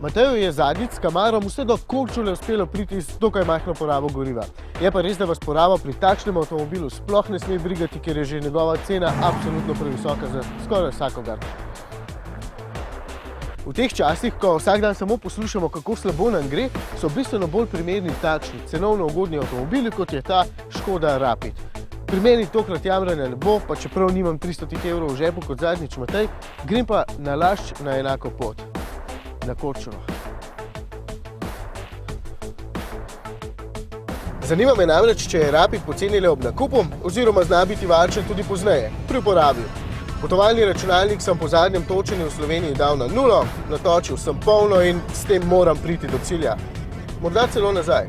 Mateju je zadnjič s Camarom vse do Korčule uspelo priti z dokaj majhno porabo goriva. Je pa res, da vas poraba pri takšnem avtomobilu sploh ne sme brigati, ker je že njegova cena absolutno previsoka za skoraj vsakogar. V teh časih, ko vsak dan samo poslušamo, kako slabo nam gre, so bistveno bolj primerni takšni cenovno ugodni avtomobili, kot je ta Škoda Rapid. Pri meni tokrat jamranja ne bo, pa čeprav nimam 300 evrov v žepu kot zadnjič Matej, grem pa na Lašč na enako pot. Na Korčulo. Zanima me namreč, če je Rapid poceni le ob nakupu, oziroma zna biti varčen tudi pozneje, pri uporabi. Potovalni računalnik sem po zadnjem točenju v Sloveniji dal na 0, natočil sem polno in s tem moram priti do cilja. Morda celo nazaj.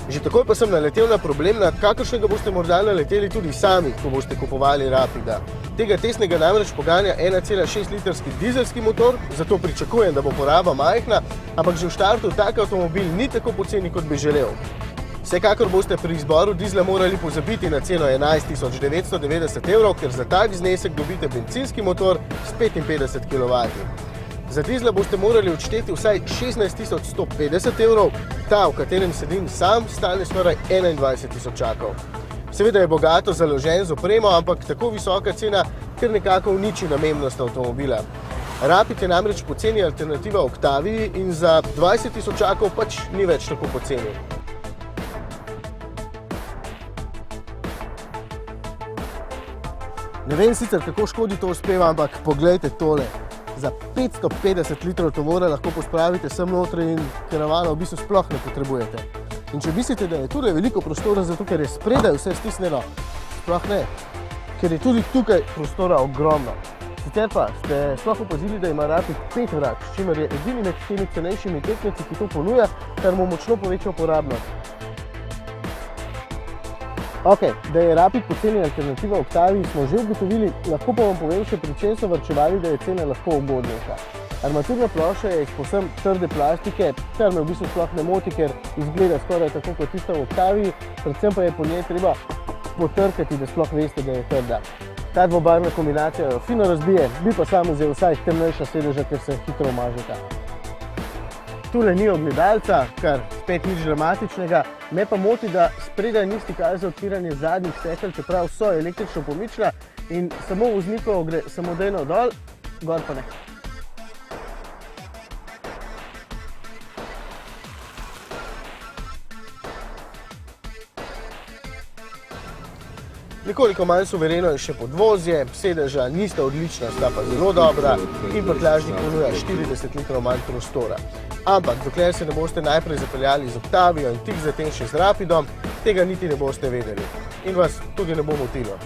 Že takoj pa sem naletel na problem, na kakršnega boste morda naleteli tudi sami, ko boste kupovali Rapida. Tega tesnega namreč poganja 1,6 litrski dizelski motor, zato pričakujem, da bo poraba majhna, ampak že v štartu tak avtomobil ni tako poceni, kot bi želel. Vsekakor boste pri izboru dizla morali pozabiti na ceno 11.990 evrov, ker za tak znesek dobite bencinski motor s 55 kW. Za dizla boste morali odšteti vsaj 16.150 evrov, ta, v katerem sedim sam, stane skoraj 21.000. Seveda je bogato založen z opremo, ampak tako visoka cena, ker nekako uniči namembnost avtomobila. Rapid je namreč poceni alternativa Octavii in za 20.000 pač ni več tako poceni. Ne vem sicer, kako Škodi to uspeva, ampak poglejte tole. Za 550 litrov tovora lahko pospravite sem notri in karavana v bistvu sploh ne potrebujete. In če mislite, da je tudi veliko prostora, zato ker je spredaj vse stisnjeno, sploh ne, ker je tudi tukaj prostora ogromno. Sicer pa ste sploh opazili, da ima Rapid 5 vrat, s čimer je edini med temi cenejšimi tekmeci, ki to ponuja, kar mu močno poveča uporabnost. Ok, da je Rapid poceni alternativa Octavii smo že ugotovili, lahko pa vam povem še, pri čem so varčevali, da je cena lahko ugodnejša. Armaturna plošča je iz povsem trde plastike, kar me v bistvu sploh ne moti, ker izgleda skoraj tako kot tista v Octavii, predvsem pa je po njej treba potrkati, da sploh veste, da je trda. Ta dvobarvna kombinacija jo fino razbije, bi pa sam vzel vsaj temnejša sedeža, ker se hitro umažeta. Tule ni ogledalca, kar spet nič dramatičnega, me pa moti, da spredaj ni stikal za odpiranje zadnjih stekel, čeprav so električno pomična in samo voznikov gre samodejno dol, gor pa ne. Nekoliko manj suvereno je še podvozje, sedeža nista odlična, sta pa zelo dobra in prtljažnik ponuja 40 litrov manj prostora. Ampak, dokler se ne boste najprej zapeljali z Octavijo in tik zatem še z Rapidom, tega niti ne boste vedeli in vas tudi ne bo motilo.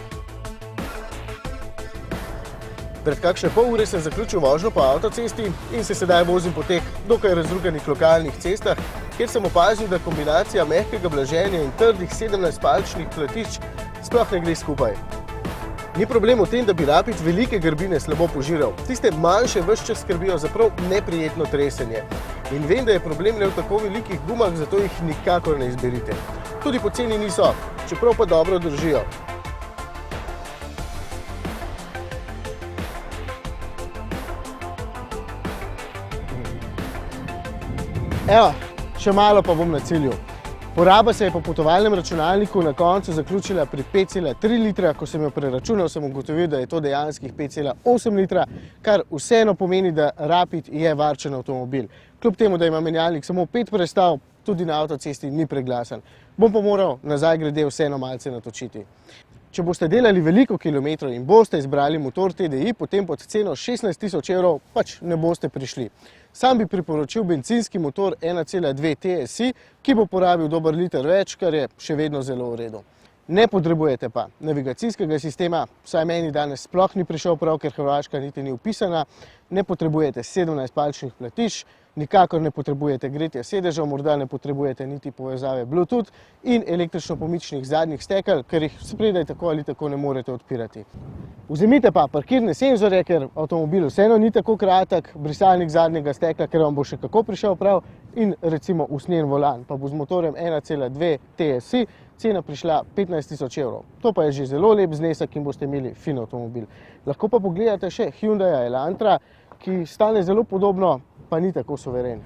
Pred kakšne pol ure sem zaključil vožnjo po avtocesti in se sedaj vozim po teh dokaj razruganih lokalnih cestah, kjer sem opazil, da kombinacija mehkega blaženja in trdih 17-palčnih platišč sploh ne gre skupaj. Ni problem v tem, da bi Rapid velike grbine slabo požiral. Tiste manjše ves čas skrbijo za prav neprijetno tresenje. In vem, da je problem le v tako velikih gumah, zato jih nikakor ne izberite. Tudi poceni niso, čeprav pa dobro držijo. Evo, še malo pa bom na cilju. Poraba se je po potovalnem računalniku na koncu zaključila pri 5,3 litra, ko sem jo preračunal, sem ugotovil, da je to dejanskih 5,8 litra, kar vseeno pomeni, da Rapid je varčen avtomobil. Kljub temu, da ima menjalnik samo 5 prestav, tudi na avtocesti ni preglasen. Bom pa moral nazaj grede vseeno malce natočiti. Če boste delali veliko kilometrov in boste izbrali motor TDI, potem pod ceno 16.000 evrov pač ne boste prišli. Sam bi priporočil bencinski motor 1,2 TSI, ki bo porabil dober liter več, kar je še vedno zelo v redu. Ne potrebujete pa navigacijskega sistema, vsaj meni danes sploh ni prišel prav, ker Hrvaška niti ni vpisana, ne potrebujete 17-palčnih platišč, nikakor ne potrebujete gretja sedežev, morda ne potrebujete niti povezave Bluetooth in električno pomičnih zadnjih stekel, ker jih spredaj tako ali tako ne morete odpirati. Vzemite pa parkirne senzorje, ker avtomobil vseeno ni tako kratek, brisalnik zadnjega stekla, ker vam bo še kako prišel prav, in recimo usnjen volan, pa bo z motorjem 1,2 TSI cena prišla 15.000 evrov. To pa je že zelo lep znesek in boste imeli fin avtomobil. Lahko pa pogledate še Hyundai Elantra, ki stane zelo podobno, pa ni tako suveren.